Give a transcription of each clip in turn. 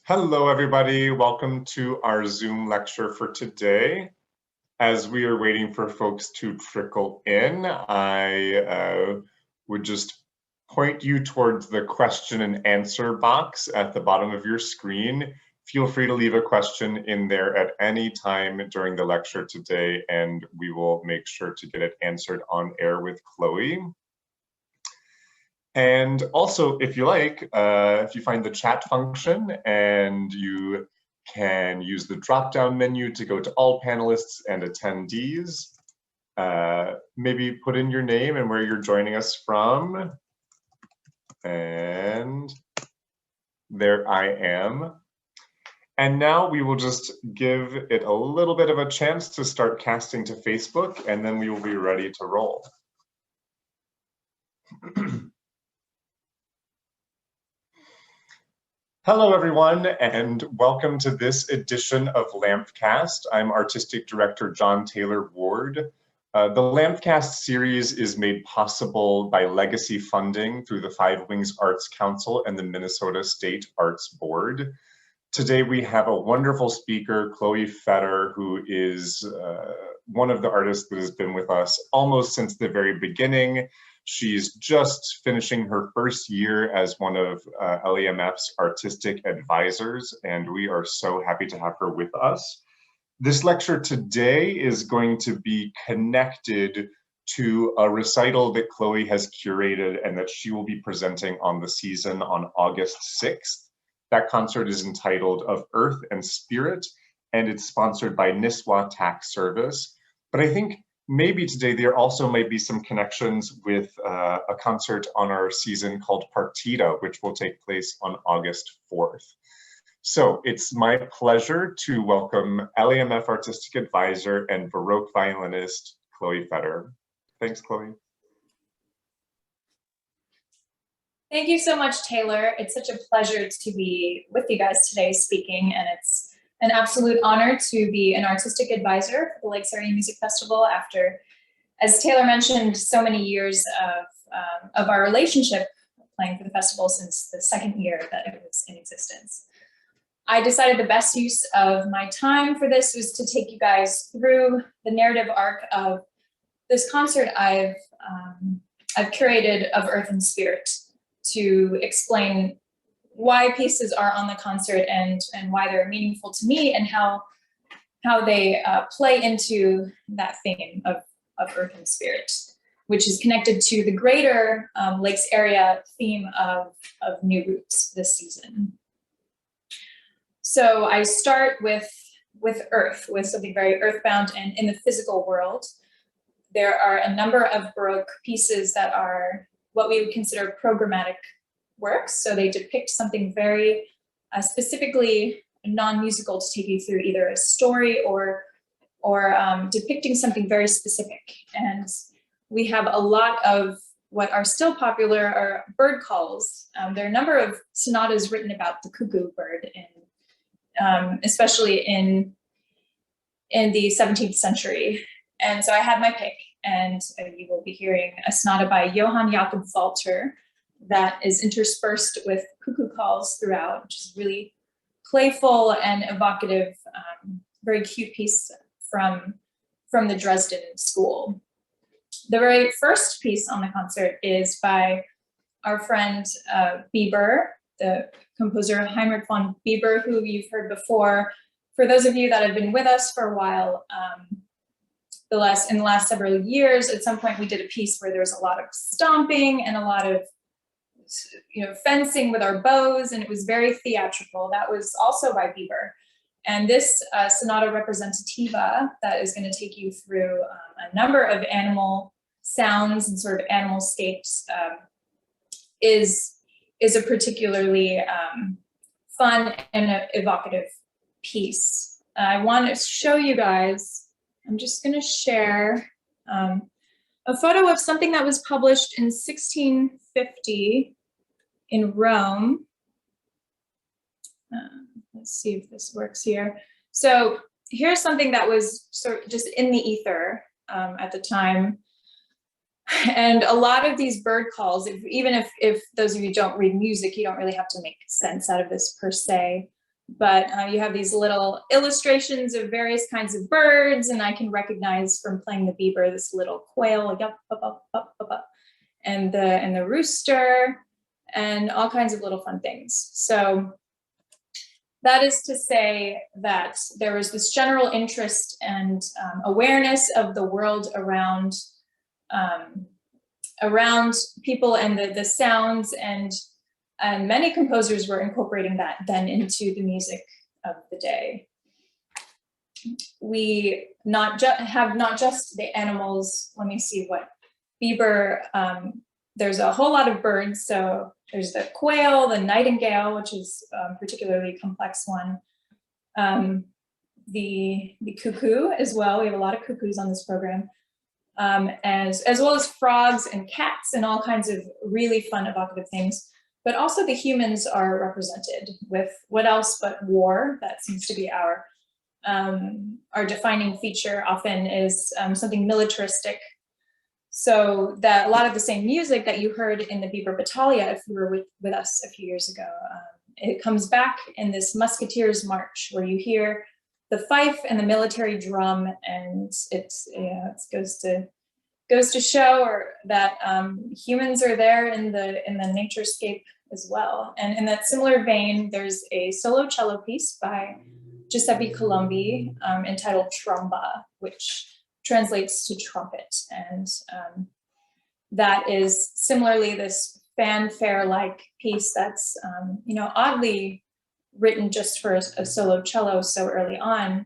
Hello, everybody. Welcome to our Zoom lecture for today. As we are waiting for folks to trickle in, I would just point you towards the question and answer box at the bottom of your screen. Feel free to leave a question in there at any time during the lecture today, and we will make sure to get it answered on air with Chloe. And also, if you like, if you find the chat function and you can use the drop-down menu to go to all panelists and attendees, maybe put in your name and where you're joining us from. And there I am. And now we will just give it a little bit of a chance to start casting to Facebook, and then we will be ready to roll. Hello, everyone, and welcome to this edition of LAMFcast. I'm Artistic Director John Taylor Ward. The LAMFcast series is made possible by legacy funding through the Five Wings Arts Council and the Minnesota State Arts Board. Today we have a wonderful speaker, Chloe Fedor, who is one of the artists that has been with us almost since the very beginning. She's just finishing her first year as one of LAMF's artistic advisors, and we are so happy to have her with us. This lecture today is going to be connected to a recital that Chloe has curated and that she will be presenting on the season on August 6th. That concert is entitled Of Earth and Spirit, and it's sponsored by Nisswa Tax Service. But I think maybe today there also might be some connections with a concert on our season called Partita, which will take place on August 4th. So it's my pleasure to welcome LAMF Artistic Advisor and Baroque violinist, Chloe Fedor. Thanks, Chloe. Thank you so much, Taylor. It's such a pleasure to be with you guys today speaking, and it's an absolute honor to be an artistic advisor for the Lakes Area Music Festival after, as Taylor mentioned, so many years of our relationship playing for the festival since the second year that it was in existence. I decided the best use of my time for this was to take you guys through the narrative arc of this concert I've curated of Earth and Spirit to explain why pieces are on the concert and why they're meaningful to me and how they play into that theme of Earth and Spirit, which is connected to the greater Lakes Area theme of New Roots this season. So I start with Earth, with something very earthbound and in the physical world. There are a number of Baroque pieces that are what we would consider programmatic works. So they depict something very specifically non-musical to take you through either a story or depicting something very specific. And we have a lot of what are still popular are bird calls. There are a number of sonatas written about the cuckoo bird, especially in the 17th century. And so I had my pick, and you will be hearing a sonata by Johann Jakob Walter that is interspersed with cuckoo calls throughout, which is really playful and evocative, very cute piece from the Dresden School. The very first piece on the concert is by our friend Bieber, the composer Heinrich von Bieber, who you've heard before. For those of you that have been with us for a while, in the last several years, at some point we did a piece where there was a lot of stomping and a lot of fencing with our bows, and it was very theatrical. That was also by Bieber. And this sonata representativa that is going to take you through a number of animal sounds and sort of animal scapes is a particularly fun and evocative piece. I want to show you guys, I'm just going to share a photo of something that was published in 1650 in Rome. Let's see if this works here. So here's something that was sort of just in the ether at the time. And a lot of these bird calls, even if those of you don't read music, you don't really have to make sense out of this per se. But you have these little illustrations of various kinds of birds, and I can recognize from playing the beaver this little quail, like up, up, up, up, up, up, and the rooster, and all kinds of little fun things. So that is to say that there was this general interest and awareness of the world around people and the sounds, and many composers were incorporating that then into the music of the day. We have not just the animals. Let me see what Bieber, there's a whole lot of birds. So there's the quail, the nightingale, which is a particularly complex one. The cuckoo as well. We have a lot of cuckoos on this program. As well as frogs and cats and all kinds of really fun evocative things. But also the humans are represented with what else but war. That seems to be our defining feature often is something militaristic. So that a lot of the same music that you heard in the Bieber Battaglia, if you were with us a few years ago, it comes back in this Musketeers March where you hear the fife and the military drum, and it goes to show that humans are there in the naturescape as well. And in that similar vein, there's a solo cello piece by Giuseppe Colombi entitled Tromba, which translates to trumpet. And that is similarly this fanfare-like piece that's oddly written just for a solo cello so early on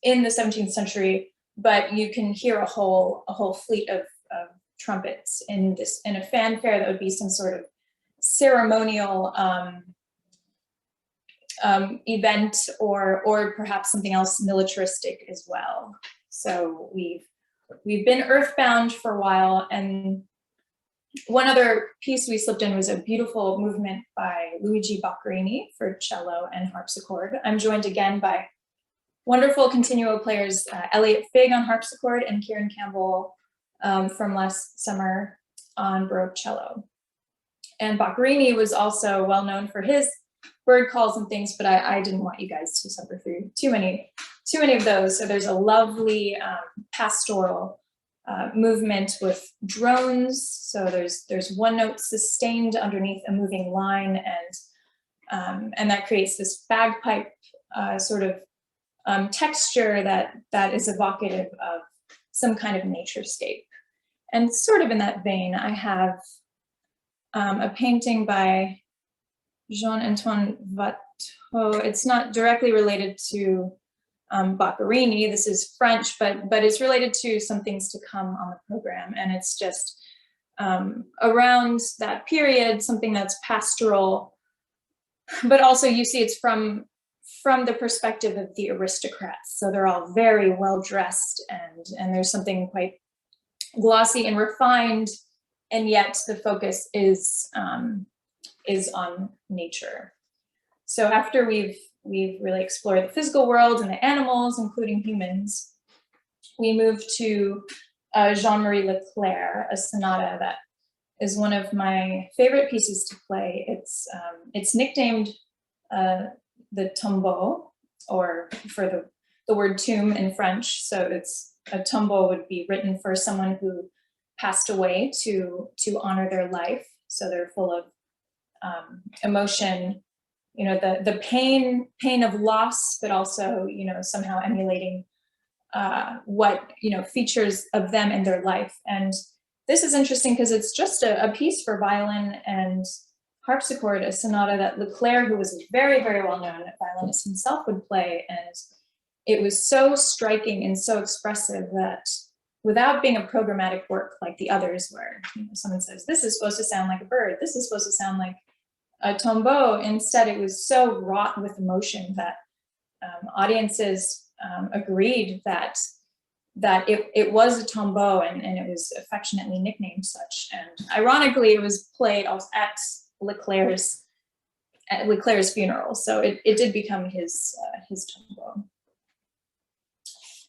in the 17th century, but you can hear a whole fleet of trumpets in a fanfare that would be some sort of ceremonial event or perhaps something else militaristic as well. So we've been earthbound for a while, and one other piece we slipped in was a beautiful movement by Luigi Boccherini for cello and harpsichord. I'm joined again by wonderful continuo players, Elliot Figg on harpsichord and Kieran Campbell from last summer on Baroque cello. And Boccherini was also well known for his bird calls and things, but I didn't want you guys to suffer through too many of those. So there's a lovely pastoral movement with drones. So there's one note sustained underneath a moving line, and that creates this bagpipe sort of texture that is evocative of some kind of naturescape. And sort of in that vein, I have a painting by Jean-Antoine Watteau. It's not directly related to Boccherini. This is French, but it's related to some things to come on the program. And it's just around that period, something that's pastoral, but also you see it's from the perspective of the aristocrats. So they're all very well dressed, and there's something quite glossy and refined, and yet the focus is on nature. So after we've really explored the physical world and the animals, including humans, we move to Jean-Marie Leclerc, a sonata that is one of my favorite pieces to play. It's nicknamed the tombeau, or for the word tomb in French. So it's a tombeau would be written for someone who passed away to honor their life. So they're full of emotion, the pain of loss, but also, somehow emulating what, features of them in their life. And this is interesting because it's just a piece for violin and harpsichord, a sonata that Leclerc, who was a very, very well-known violinist himself, would play. And it was so striking and so expressive that without being a programmatic work like the others where someone says, this is supposed to sound like a bird, this is supposed to sound like a tombeau, instead it was so wrought with emotion that audiences agreed that it was a tombeau, and it was affectionately nicknamed such. And ironically, it was played at Leclerc's funeral, so it did become his tombeau.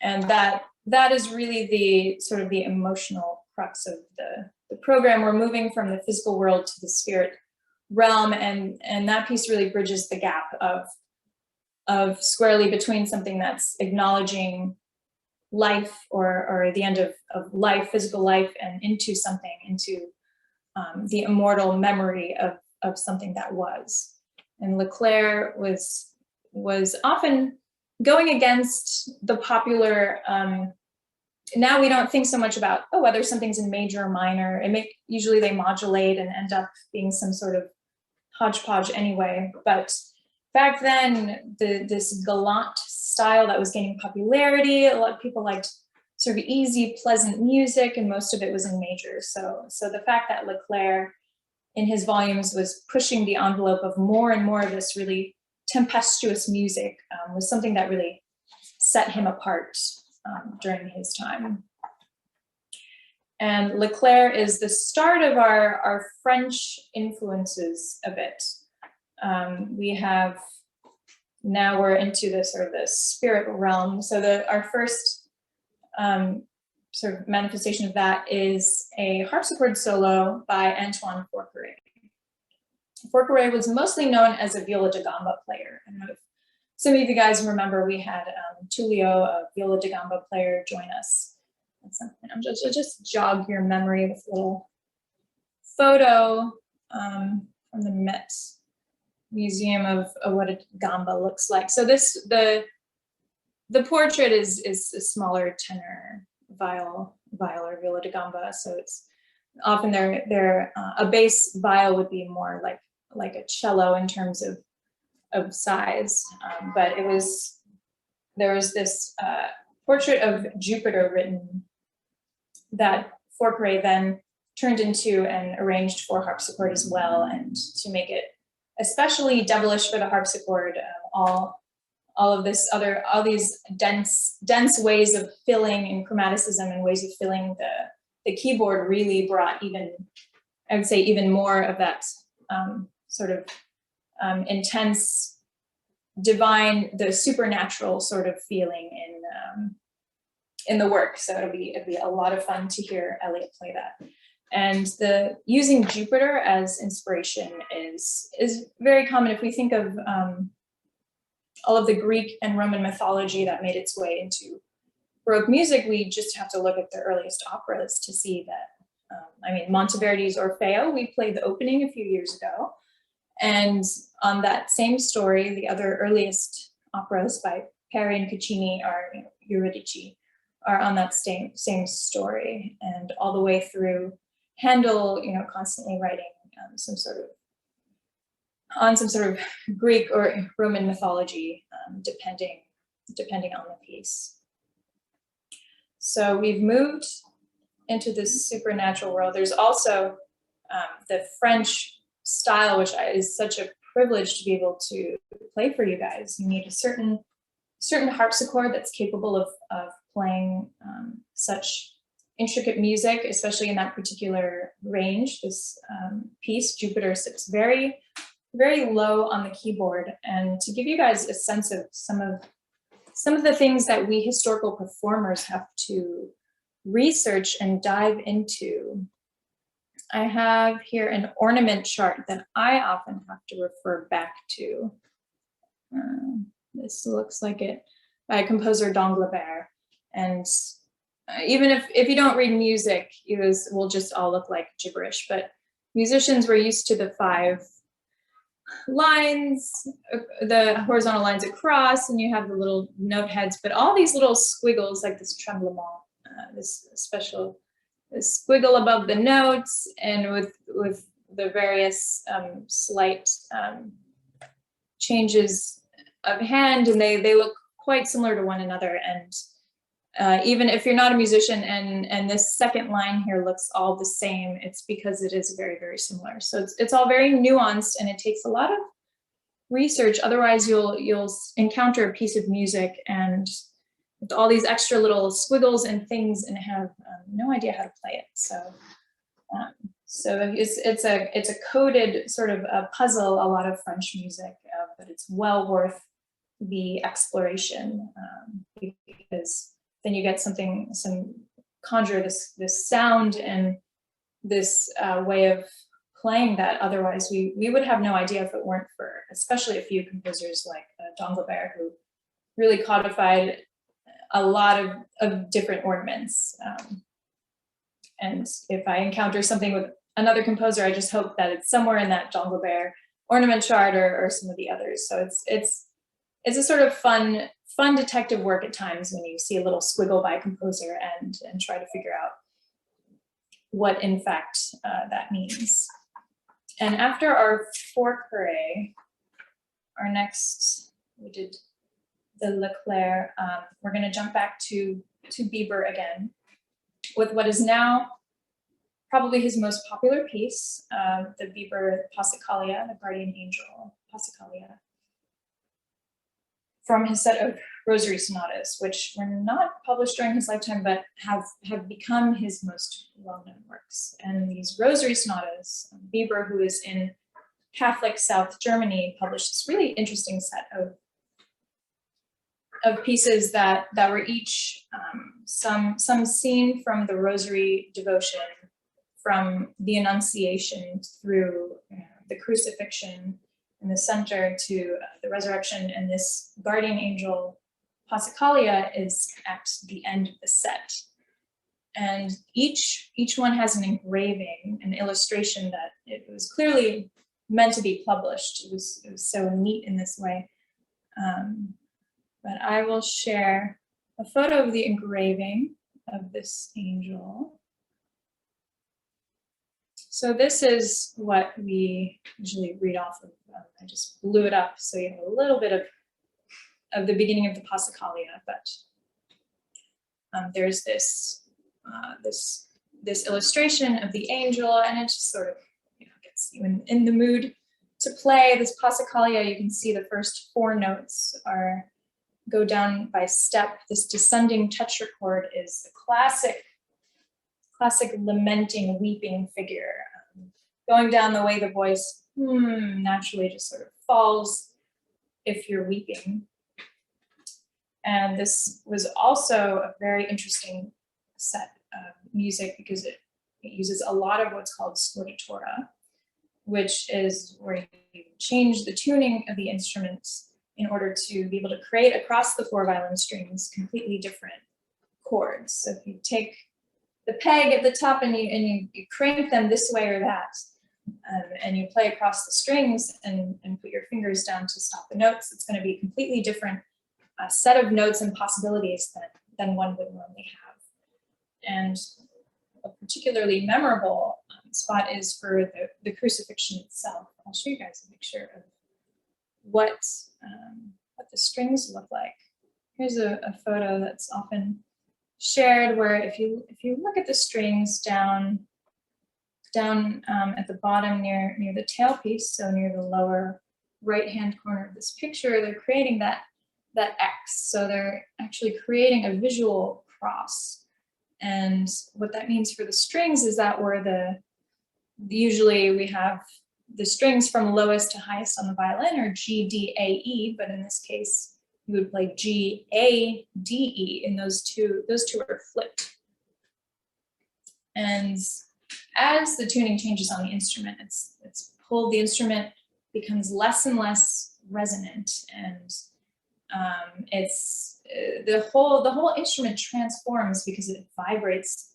And that is really the sort of the emotional crux of the program. We're moving from the physical world to the spirit realm, and that piece really bridges the gap of squarely between something that's acknowledging life or the end of life, physical life, and into the immortal memory of something that was. And Leclerc was often going against the popular, now we don't think so much about, oh, whether something's in major or minor. Usually they modulate and end up being some sort of hodgepodge anyway. But back then, this galant style that was gaining popularity, a lot of people liked sort of easy, pleasant music, and most of it was in major. So the fact that Leclerc in his volumes was pushing the envelope of more and more of this really tempestuous music was something that really set him apart during his time. And Leclerc is the start of our French influences a bit. Now we're into the sort of the spirit realm. So our first sort of manifestation of that is a harpsichord solo by Antoine Forqueray. Forqueray was mostly known as a viola da gamba player. I don't know if some of you guys remember we had Tullio, a viola da gamba player, join us at some point. I'm just jog your memory with a little photo from the Met Museum of what a gamba looks like. So the portrait is a smaller tenor viol or viola da gamba. So it's often a bass viol would be more like a cello in terms of size. But there was this portrait of Jupiter written that Forqueray then turned into and arranged for harpsichord as well, and to make it especially devilish for the harpsichord, all these dense ways of filling and chromaticism and ways of filling the keyboard really brought I would say even more of that sort of intense, divine, the supernatural sort of feeling in the work. So it'd be a lot of fun to hear Elliot play that. And using Jupiter as inspiration is very common. If we think of all of the Greek and Roman mythology that made its way into Baroque music, we just have to look at the earliest operas to see that. Monteverdi's Orfeo, we played the opening a few years ago. And on that same story, the other earliest operas by Peri and Caccini Eurydice are on that same story, and all the way through Handel, constantly writing some sort of Greek or Roman mythology, depending on the piece. So we've moved into this supernatural world. There's also the French style, which is such a privilege to be able to play for you guys. You need a certain harpsichord that's capable of playing such intricate music, especially in that particular range. This piece, Jupiter, sits very, very low on the keyboard. And to give you guys a sense of some of the things that we historical performers have to research and dive into, I have here an ornament chart that I often have to refer back to. This looks like it by composer Danglebert. And even if you don't read music, it will just all look like gibberish. But musicians were used to the 5 lines, the horizontal lines across, and you have the little note heads, but all these little squiggles, like this tremblement, this squiggle above the notes, and with the various slight changes of hand, and they look quite similar to one another. And even if you're not a musician and this second line here looks all the same, it's because it is very, very similar. So it's all very nuanced, and it takes a lot of research. Otherwise you'll encounter a piece of music and with all these extra little squiggles and things and have no idea how to play it. So it's a coded sort of a puzzle, a lot of French music, but it's well worth the exploration, because then you get conjure this sound and this way of playing that. Otherwise, we would have no idea if it weren't for especially a few composers like Danglebert, who really codified a lot of different ornaments. And if I encounter something with another composer, I just hope that it's somewhere in that Danglebert ornament chart or some of the others. So it's a sort of fun detective work at times when you see a little squiggle by a composer and try to figure out what in fact that means. And after our four carré, our next, we did the Leclerc, we're gonna jump back to Bieber again with what is now probably his most popular piece, the Bieber Passacaglia, the Guardian Angel Passacaglia, from his set of Rosary Sonatas, which were not published during his lifetime, but have become his most well-known works. And these Rosary Sonatas, Bieber, who is in Catholic South Germany, published this really interesting set of pieces that were each some scene from the Rosary devotion, from the Annunciation through the crucifixion in the center to the resurrection, and this Guardian Angel Passacaglia is at the end of the set. And each one has an engraving, an illustration that it was clearly meant to be published. It was so neat in this way. But I will share a photo of the engraving of this angel. So this is what we usually read off of. I just blew it up so you have a little bit of the beginning of the Passacaglia, but there's this illustration of the angel, and it just sort of gets you in the mood to play this Passacaglia. You can see the first four notes go down by step. This descending tetrachord is a classic lamenting, weeping figure, going down the way the voice naturally just sort of falls if you're weeping. And this was also a very interesting set of music because it uses a lot of what's called scordatura, which is where you change the tuning of the instruments in order to be able to create across the four violin strings completely different chords. So if you take the peg at the top and you crank them this way or that, and you play across the strings and put your fingers down to stop the notes, it's going to be a completely different set of notes and possibilities than one would normally have. And a particularly memorable spot is for the crucifixion itself. I'll show you guys a picture of what the strings look like. Here's a photo that's often shared where if you look at the strings down at the bottom near the tailpiece, so near the lower right-hand corner of this picture, they're creating that X. So they're actually creating a visual cross. And what that means for the strings is that usually we have the strings from lowest to highest on the violin are G, D, A, E, but in this case, you would play G, A, D, E, and those two are flipped. And as the tuning changes on the instrument, it's pulled, the instrument becomes less and less resonant, and it's the whole instrument transforms because it vibrates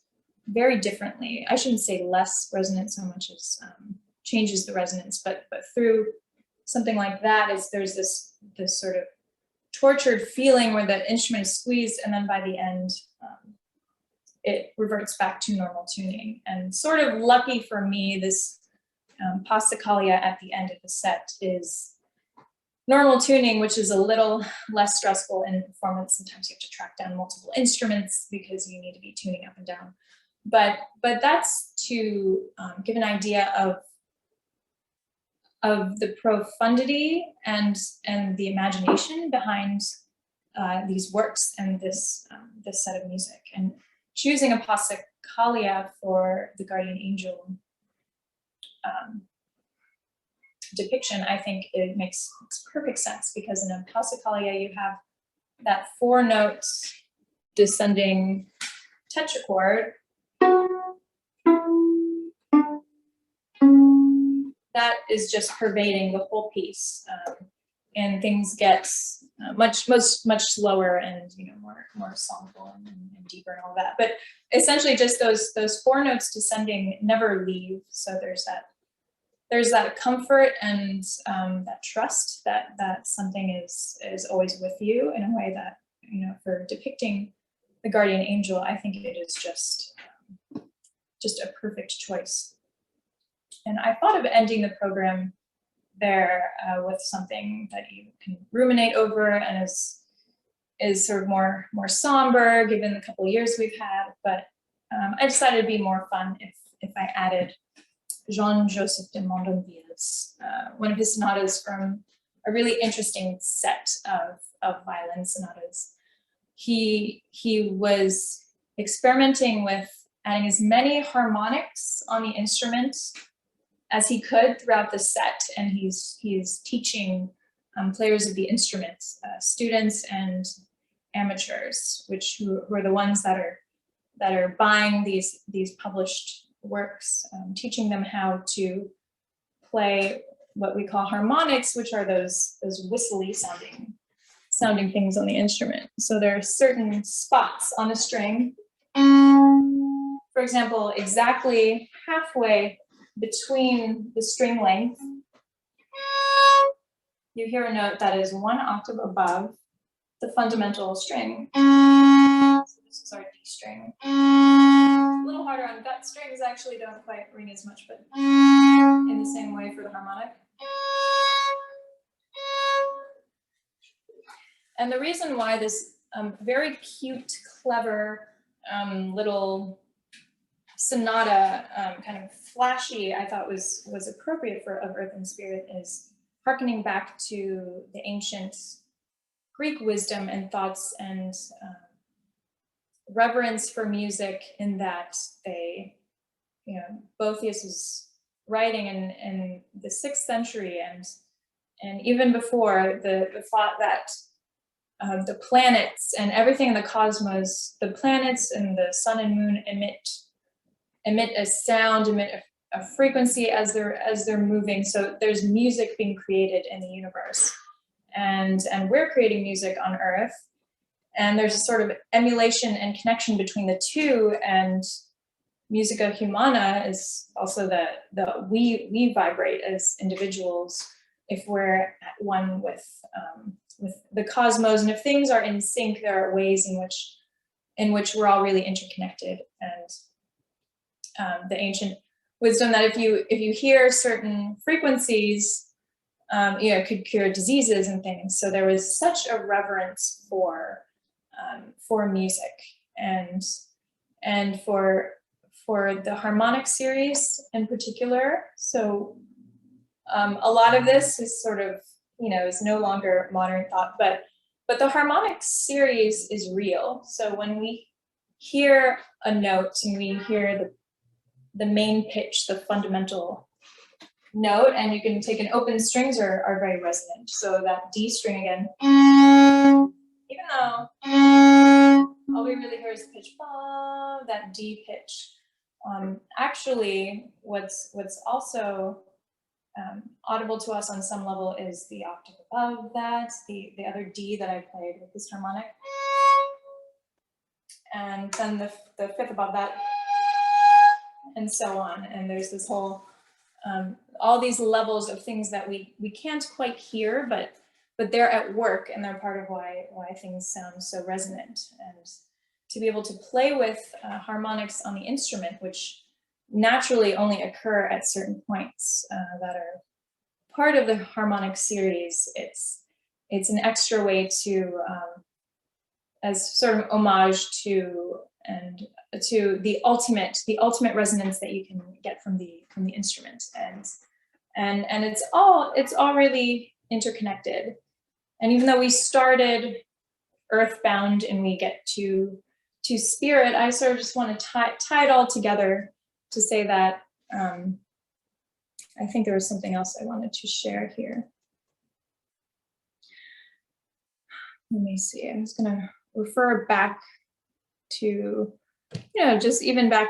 very differently. I shouldn't say less resonant so much as changes the resonance, but through something like that there's this sort of tortured feeling where the instrument is squeezed, and then by the end it reverts back to normal tuning. And sort of lucky for me, this Passacaglia at the end of the set is normal tuning, which is a little less stressful in performance. Sometimes you have to track down multiple instruments because you need to be tuning up and down. But that's to give an idea of the profundity and the imagination behind these works and this set of music. And choosing a Passacaglia for the Guardian Angel depiction, I think it makes perfect sense, because in a Passacaglia you have that 4 notes descending tetrachord, that is just pervading the whole piece, and things get much slower and more songful and deeper and all that. But essentially, just those four notes descending never leave. So there's that comfort and that trust that something is always with you in a way that, for depicting the guardian angel, I think it is just a perfect choice. And I thought of ending the program there with something that you can ruminate over and is sort of more somber given the couple of years we've had. But I decided it'd be more fun if I added Jean-Joseph de Mondonville's one of his sonatas from a really interesting set of violin sonatas. He was experimenting with adding as many harmonics on the instrument as he could throughout the set, and he's teaching players of the instrument, students and amateurs, who are the ones that are buying these published works, teaching them how to play what we call harmonics, which are those whistly sounding things on the instrument. So there are certain spots on a string, for example, exactly halfway between the string length, you hear a note that is one octave above the fundamental string. So this is our D string. It's a little harder on gut strings, actually don't quite ring as much, but in the same way for the harmonic. And the reason why this very cute, clever little sonata, kind of flashy, I thought was appropriate for Of Earth and Spirit, is hearkening back to the ancient Greek wisdom and thoughts and reverence for music, in that they, Boethius was writing in the 6th century and even before, the thought that the planets and everything in the cosmos, the planets and the sun and moon emit a sound, emit a frequency as they're moving. So there's music being created in the universe, and we're creating music on Earth, and there's a sort of emulation and connection between the two. And musica humana is also the we vibrate as individuals if we're at one with the cosmos, and if things are in sync, there are ways in which we're all really interconnected. And the ancient wisdom that if you hear certain frequencies, could cure diseases and things. So there was such a reverence for music and for the harmonic series in particular. So a lot of this is sort of, is no longer modern thought, but the harmonic series is real. So when we hear a note and we hear the main pitch, the fundamental note, and you can take an open strings are very resonant. So that D string again, even though all we really hear is the pitch, that D pitch. Actually, what's also audible to us on some level is the octave above that, the other D that I played with this harmonic, and then the 5th above that, and so on. And there's this whole all these levels of things that we can't quite hear, but they're at work, and they're part of why things sound so resonant. And to be able to play with harmonics on the instrument, which naturally only occur at certain points that are part of the harmonic series, it's an extra way to as sort of homage to the ultimate resonance that you can get from the instrument, and it's all really interconnected. And even though we started earthbound and we get to spirit, I sort of just want to tie it all together to say that I think there was something else I wanted to share here. Let me see. I'm just going to refer back to, just even back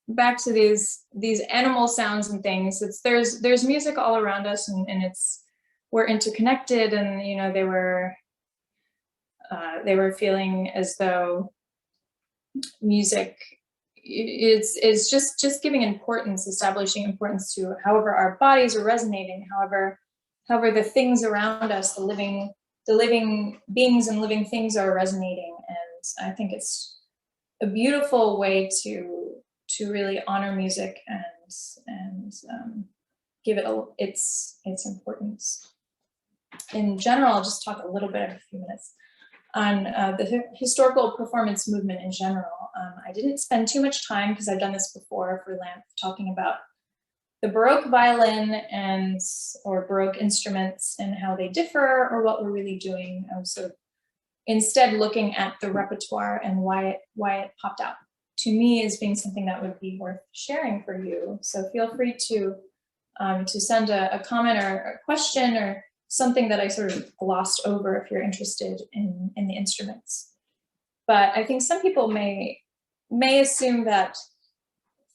back to these animal sounds and things, there's music all around us, and we're interconnected, and they were feeling as though music is just giving importance, establishing importance to however our bodies are resonating, however the things around us, the living beings and living things are resonating. And I think it's a beautiful way to really honor music and give it its importance. In general, I'll just talk a little bit, a few minutes, on the historical performance movement in general. I didn't spend too much time, because I've done this before for LAMF, talking about the Baroque violin or Baroque instruments and how they differ or what we're really doing. I was sort of instead looking at the repertoire and why it popped out to me as being something that would be worth sharing for you. So feel free to send a comment or a question or something that I sort of glossed over if you're interested in the instruments. But I think some people may assume that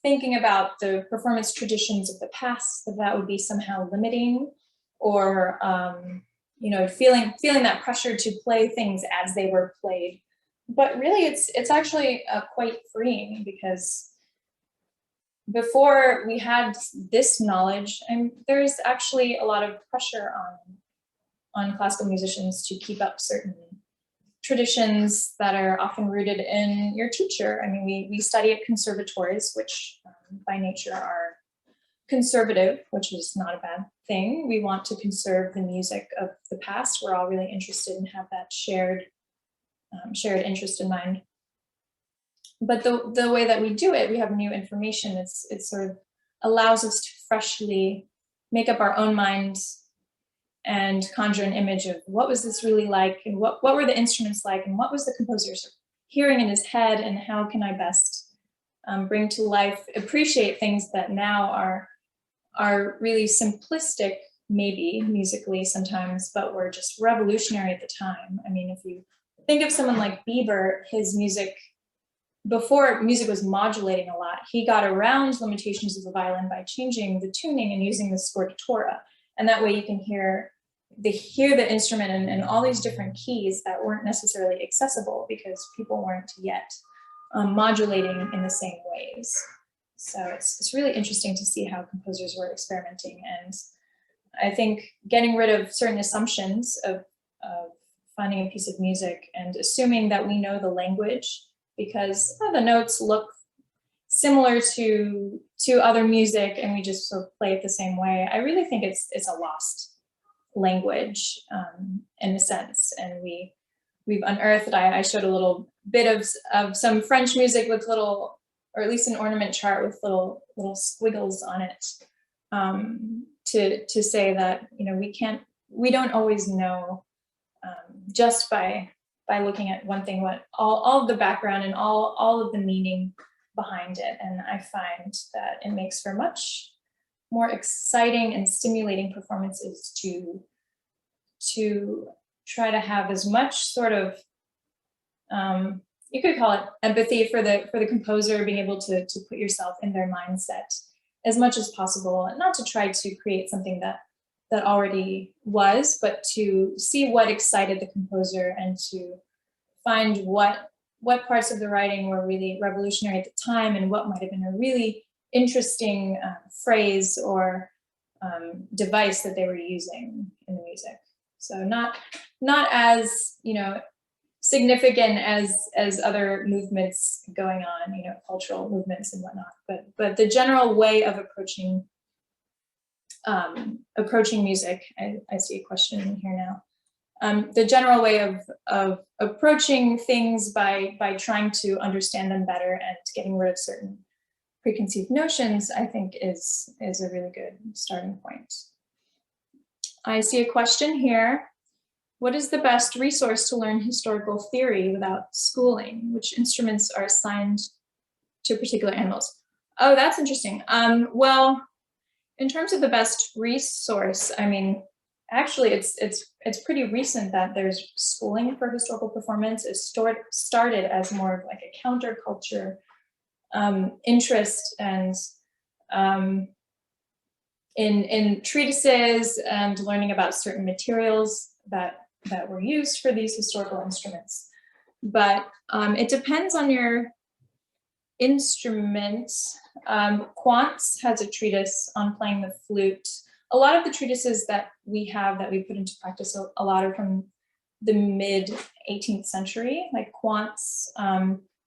thinking about the performance traditions of the past, that would be somehow limiting, or feeling that pressure to play things as they were played. But really, it's actually quite freeing, because before we had this knowledge, and there's actually a lot of pressure on classical musicians to keep up certain traditions that are often rooted in your teacher. I mean, we study at conservatories, which by nature are conservative, which is not a bad thing. We want to conserve the music of the past. We're all really interested and have that shared interest in mind. But the way that we do it, we have new information. It sort of allows us to freshly make up our own minds and conjure an image of what was this really like, and what were the instruments like, and what was the composer hearing in his head, and how can I best bring to life, appreciate things that now are really simplistic, maybe musically sometimes, but were just revolutionary at the time. I mean, if you think of someone like Bieber, his music, before music was modulating a lot, he got around limitations of the violin by changing the tuning and using the scordatura. And that way you can hear the instrument and all these different keys that weren't necessarily accessible because people weren't yet modulating in the same ways. So it's really interesting to see how composers were experimenting. And I think getting rid of certain assumptions of finding a piece of music and assuming that we know the language because the notes look similar to other music and we just sort of play it the same way. I really think it's a lost language in a sense. And we've unearthed, I showed a little bit of some French music with little, or at least an ornament chart with little squiggles on it, to say that, we don't always know just by looking at one thing, what all of the background and all of the meaning behind it. And I find that it makes for much more exciting and stimulating performances to try to have as much sort of, you could call it empathy for the composer, being able to put yourself in their mindset as much as possible, and not to try to create something that already was, but to see what excited the composer and to find what parts of the writing were really revolutionary at the time and what might have been a really interesting phrase or device that they were using in the music. So not as significant as other movements going on, cultural movements and whatnot, but the general way of approaching music. I see a question in here now. The general way of approaching things by trying to understand them better and getting rid of certain preconceived notions, I think is a really good starting point. I see a question here. What is the best resource to learn historical theory without schooling? Which instruments are assigned to particular animals? Oh, that's interesting. Well, in terms of the best resource, I mean, actually, it's pretty recent that there's schooling for historical performance. It started as more of like a counterculture interest and in treatises and learning about certain materials that were used for these historical instruments. But it depends on your instrument. Quantz has a treatise on playing the flute. A lot of the treatises that we have that we put into practice, a lot are from the mid 18th century, like Quantz,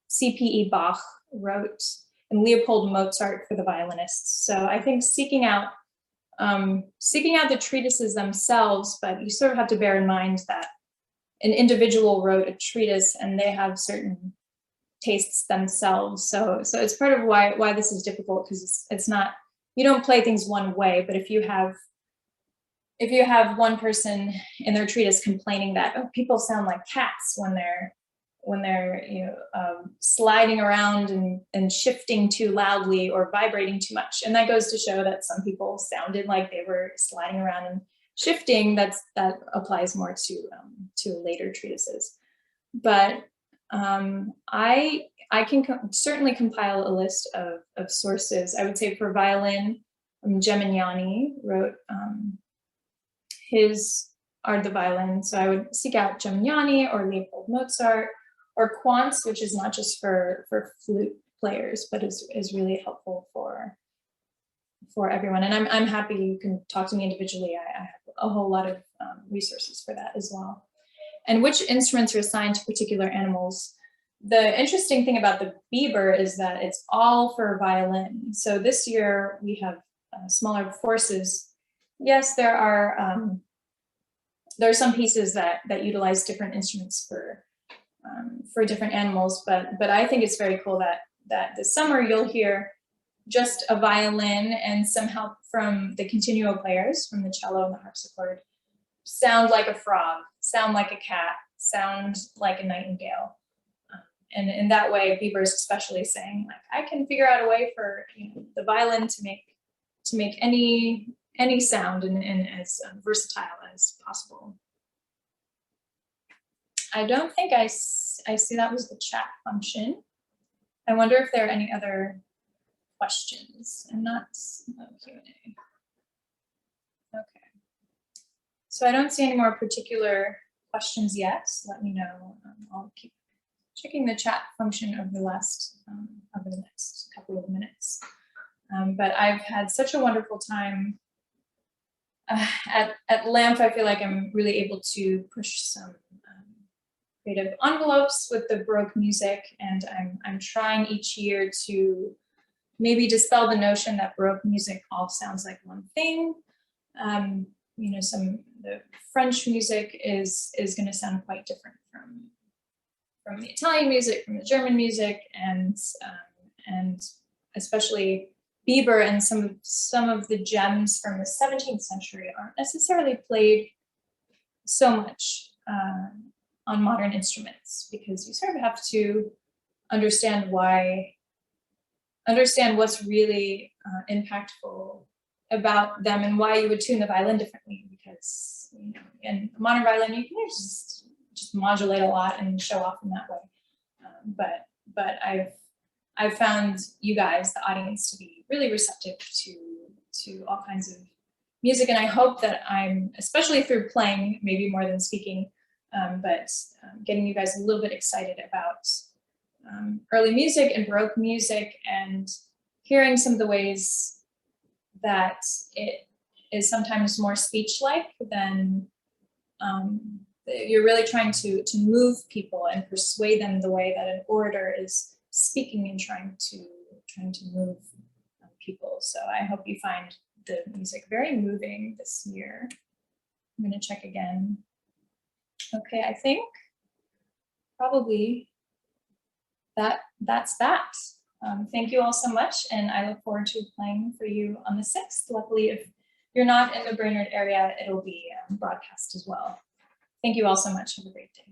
C.P.E. Bach wrote, and Leopold Mozart for the violinists. So I think seeking out the treatises themselves, but you sort of have to bear in mind that an individual wrote a treatise and they have certain tastes themselves. So it's part of why this is difficult, because it's not, you don't play things one way, but if you have one person in their treatise complaining that, oh, people sound like cats when they're sliding around and shifting too loudly or vibrating too much, and that goes to show that some people sounded like they were sliding around and shifting. That applies more to later treatises. But I can certainly compile a list of sources. I would say for violin, Gemignani wrote his Art of the Violin. So I would seek out Gemignani or Leopold Mozart, or Quantz, which is not just for flute players, but is really helpful for everyone. And I'm happy you can talk to me individually. I have a whole lot of resources for that as well. And which instruments are assigned to particular animals. The interesting thing about the Biber is that it's all for violin. So this year we have smaller forces. Yes, there are some pieces that utilize different instruments for different animals, but I think it's very cool that this summer you'll hear just a violin and some help from the continuo players, from the cello and the harpsichord, sound like a frog, sound like a cat, sound like a nightingale. And in that way, Bieber's especially saying, like, I can figure out a way for the violin to make any sound and as versatile as possible. I don't think I see that was the chat function. I wonder if there are any other questions and not Q&A. Okay. So I don't see any more particular questions yet. Let me know. I'll keep checking the chat function over the next couple of minutes. But I've had such a wonderful time at LAMF. I feel like I'm really able to push some creative envelopes with the Baroque music, and I'm trying each year to maybe dispel the notion that Baroque music all sounds like one thing. The French music is going to sound quite different from the Italian music, from the German music, and especially Bieber and some of the gems from the 17th century aren't necessarily played so much on modern instruments, because you sort of have to understand what's really impactful about them and why you would tune the violin differently, because in a modern violin you can just modulate a lot and show off in that way. But I've found you guys, the audience, to be really receptive to all kinds of music, and I hope that I'm, especially through playing, maybe more than speaking, but getting you guys a little bit excited about early music and Baroque music, and hearing some of the ways that it is sometimes more speech-like than you're really trying to move people and persuade them the way that an orator is speaking and trying to move people. So I hope you find the music very moving this year. I'm going to check again. Okay, I think probably that's that. Thank you all so much, and I look forward to playing for you on the 6th. Luckily, if you're not in the Brainerd area, it'll be broadcast as well. Thank you all so much. Have a great day.